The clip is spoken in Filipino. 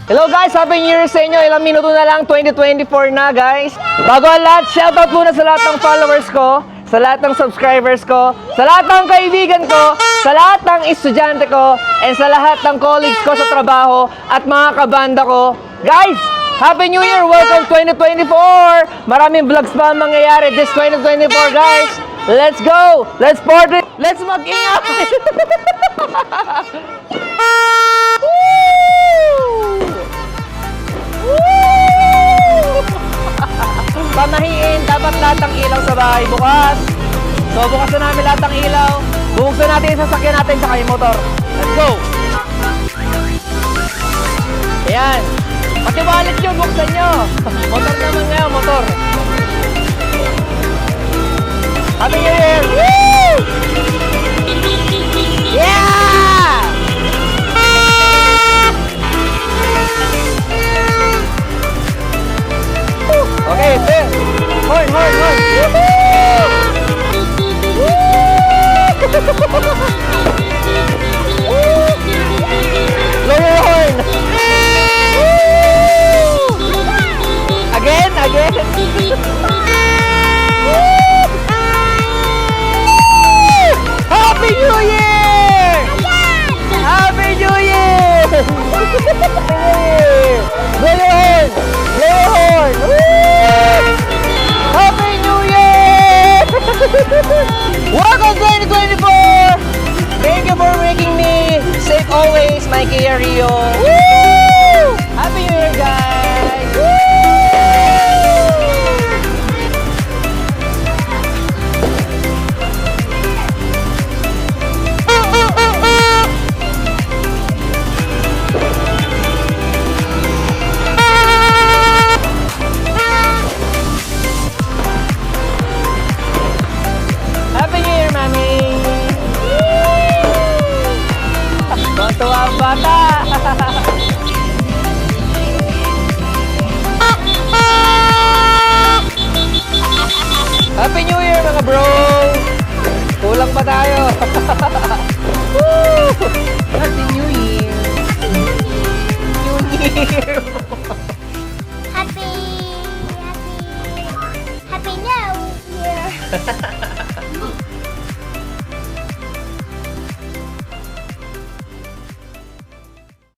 Hello guys, Happy New Year sa inyo. Ilang minuto na lang, 2024 na guys. Bago ang lahat, shoutout muna sa lahat ng followers ko, sa lahat ng subscribers ko, sa lahat ng kaibigan ko, sa lahat ng estudyante ko, and sa lahat ng colleagues ko sa trabaho at mga kabanda ko. Guys, Happy New Year! Welcome 2024! Maraming vlogs pa ang mangyayari this 2024 guys. Let's go! Let's party! Let's mag-ingat! Pamahiin, dapat lahat ng ilaw sa bahay bukas. So bukas na namin lahat ng ilaw. Bubuksan natin yung sasakyan natin sa yung motor. Let's go! Ayan. Pati wallet yun, buksan nyo. Motor naman ngayon, motor. Happy New Year! Woo! Yeah! Okay, fair. Horn, horn, horn. Woohoo! Woo! Blow your horn. Again, again. Happy New Year! Happy New Year! Blow your horn! Blow your horn! Happy New Year! Welcome 2024! Thank you for making me safe always, my Kia Rio. Woo! Happy New Year, guys! Woo! Happy New Year, Mami! Tuwa ang bata! Happy New Year, mga bro! Kulang pa tayo! Woo! Happy New Year! New Year! Happy New Year.